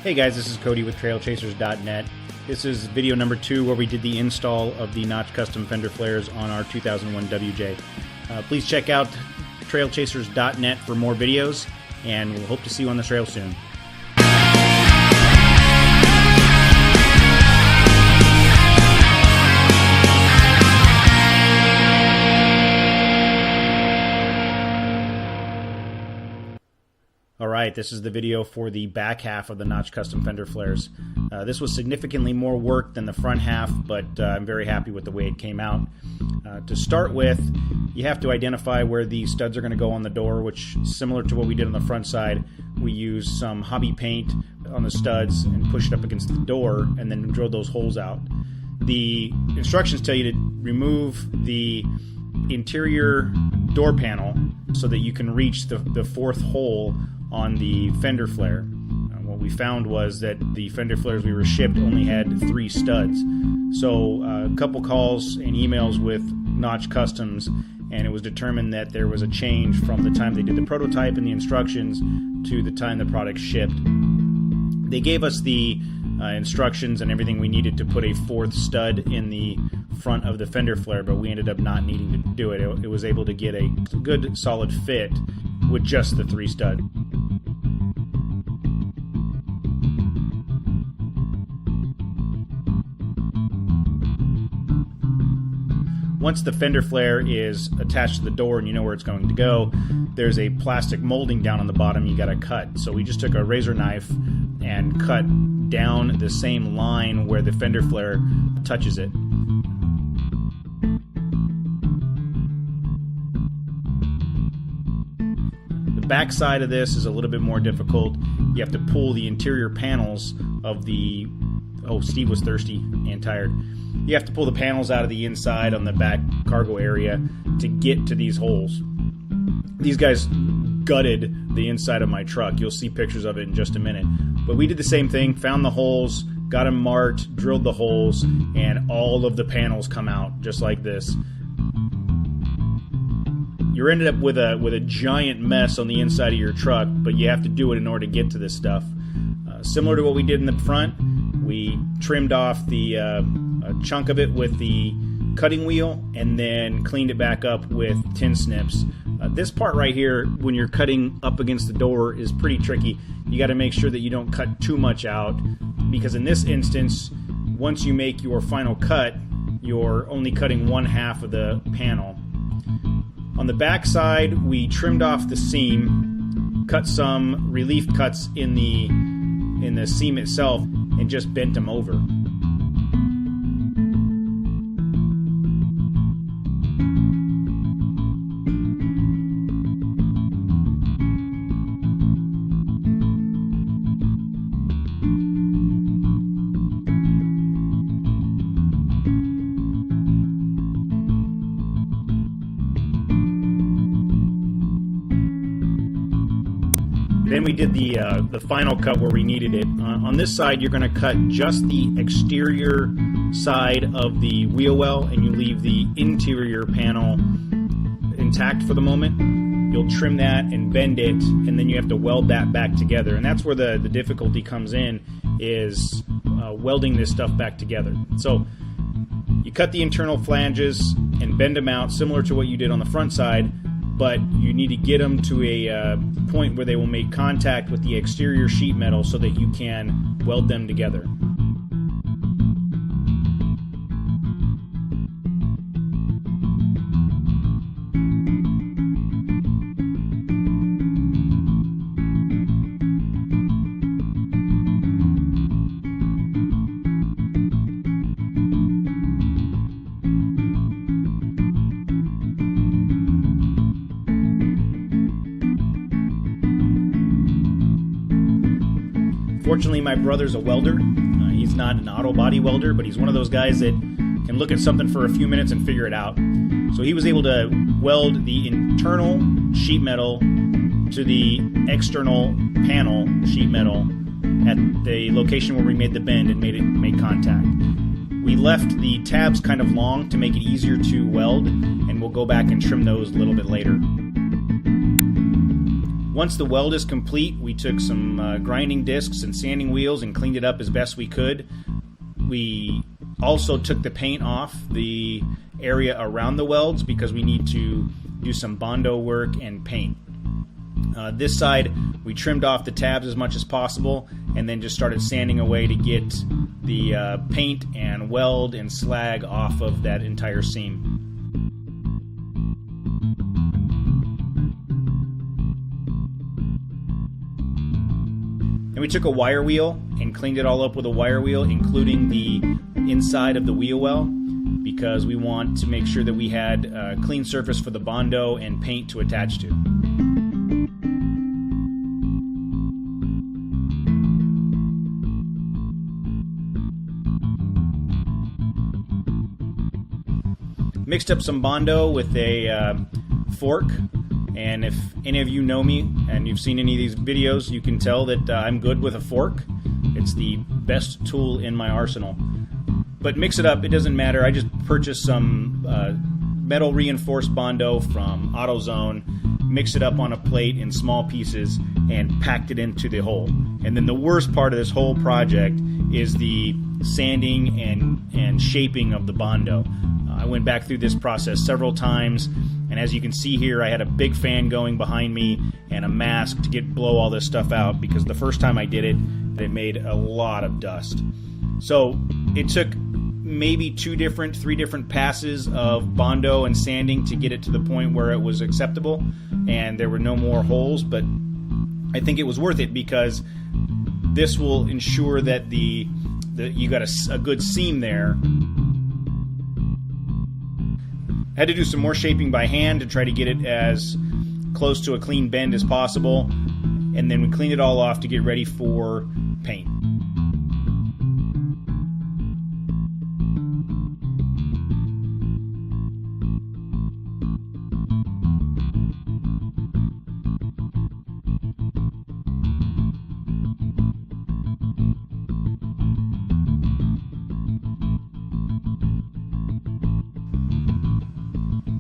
Hey guys, this is Cody with trailchasers.net. This is video number 2 where we did the install of the Notch Custom Fender flares on our 2001 WJ. Please check out trailchasers.net for more videos, and we'll hope to see you on the trail soon. Alright, this is the video for the back half of the Notch Custom Fender flares. This was significantly more work than the front half, but I'm very happy with the way it came out. To start with, you have to identify where the studs are going to go on the door, which, similar to what we did on the front side, we used some hobby paint on the studs and pushed it up against the door and then drilled those holes out. The instructions tell you to remove the interior door panel so that you can reach the fourth hole on the fender flare. What we found was that the fender flares we were shipped only had 3 studs. So a couple calls and emails with Notch Customs, and it was determined that there was a change from the time they did the prototype and the instructions to the time the product shipped. They gave us the instructions and everything we needed to put a 4th stud in the front of the fender flare, but we ended up not needing to do it. It was able to get a good solid fit with just the 3 stud. Once the fender flare is attached to the door and you know where it's going to go, there's a plastic molding down on the bottom you gotta cut. So we just took a razor knife and cut down the same line where the fender flare touches it. The back side of this is a little bit more difficult. You have to pull the interior panels of the... Oh, Steve was thirsty and tired. You have to pull the panels out of the inside on the back cargo area to get to these holes. These guys gutted the inside of my truck. You'll see pictures of it in just a minute. But we did the same thing, found the holes, got them marked, drilled the holes, and all of the panels come out just like this. You're ended up with a giant mess on the inside of your truck, but you have to do it in order to get to this stuff. Similar to what we did in the front, we trimmed off the a chunk of it with the cutting wheel and then cleaned it back up with tin snips. This part right here, when you're cutting up against the door, is pretty tricky. You got to make sure that you don't cut too much out, because in this instance, once you make your final cut, you're only cutting 1/2 of the panel. On the back side, we trimmed off the seam, cut some relief cuts in the seam itself, and just bent them over. Then we did the final cut where we needed it. On this side, you're going to cut just the exterior side of the wheel well, and you leave the interior panel intact for the moment. You'll trim that and bend it, and then you have to weld that back together. And that's where the difficulty comes in, is welding this stuff back together. So you cut the internal flanges and bend them out, similar to what you did on the front side, but you need to get them to a point where they will make contact with the exterior sheet metal so that you can weld them together. Fortunately, my brother's a welder. He's not an auto body welder, but he's one of those guys that can look at something for a few minutes and figure it out. So he was able to weld the internal sheet metal to the external panel sheet metal at the location where we made the bend and made contact. We left the tabs kind of long to make it easier to weld, and we'll go back and trim those a little bit later. Once the weld is complete, we took some grinding discs and sanding wheels and cleaned it up as best we could. We also took the paint off the area around the welds because we need to do some Bondo work and paint. This side, we trimmed off the tabs as much as possible and then just started sanding away to get the paint and weld and slag off of that entire seam. And we took a wire wheel and cleaned it all up with a wire wheel, including the inside of the wheel well, because we want to make sure that we had a clean surface for the Bondo and paint to attach to. Mixed up some Bondo with a fork, and if any of you know me and you've seen any of these videos, you can tell that I'm good with a fork. It's the best tool in my arsenal. But mix it up, it doesn't matter. I just purchased some metal reinforced Bondo from AutoZone, mixed it up on a plate in small pieces, and packed it into the hole. And then the worst part of this whole project is the sanding and shaping of the Bondo. I went back through this process several times, and as you can see here, I had a big fan going behind me and a mask to blow all this stuff out, because the first time I did it, it made a lot of dust. So it took maybe 3 different passes of Bondo and sanding to get it to the point where it was acceptable, and there were no more holes, but I think it was worth it because this will ensure that you got a good seam there. I had to do some more shaping by hand to try to get it as close to a clean bend as possible, and then we cleaned it all off to get ready for paint.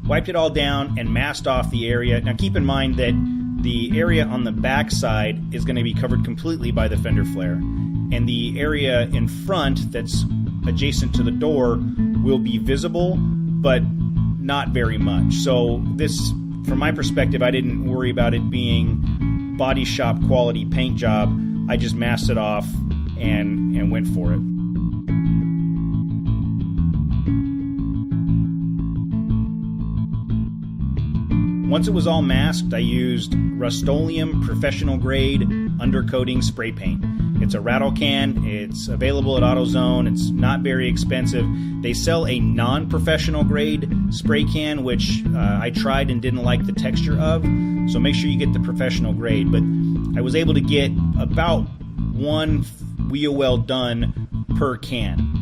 Wiped it all down and masked off the area. Now keep in mind that the area on the back side is going to be covered completely by the fender flare, and the area in front that's adjacent to the door will be visible, but not very much. So this, from my perspective, I didn't worry about it being body shop quality paint job. I just masked it off and went for it. Once it was all masked, I used rust-oleum professional grade undercoating spray paint. It's a rattle can. It's available at AutoZone. It's not very expensive. They sell a non-professional grade spray can, which I tried and didn't like the texture of. So make sure you get the professional grade. But I was able to get about 1 wheel well done per can.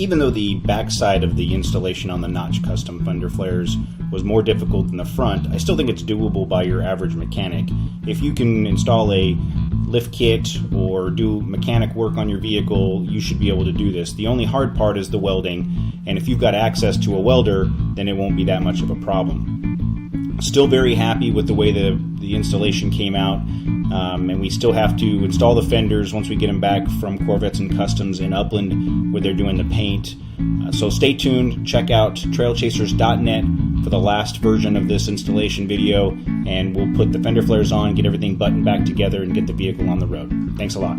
Even though the backside of the installation on the Notch custom fender flares was more difficult than the front, I still think it's doable by your average mechanic. If you can install a lift kit or do mechanic work on your vehicle, you should be able to do this. The only hard part is the welding, and if you've got access to a welder, then it won't be that much of a problem. Still very happy with the way the installation came out, and we still have to install the fenders once we get them back from Corvettes and Customs in Upland where they're doing the paint. So stay tuned, check out trailchasers.net for the last version of this installation video, and we'll put the fender flares on, get everything buttoned back together, and get the vehicle on the road. Thanks a lot.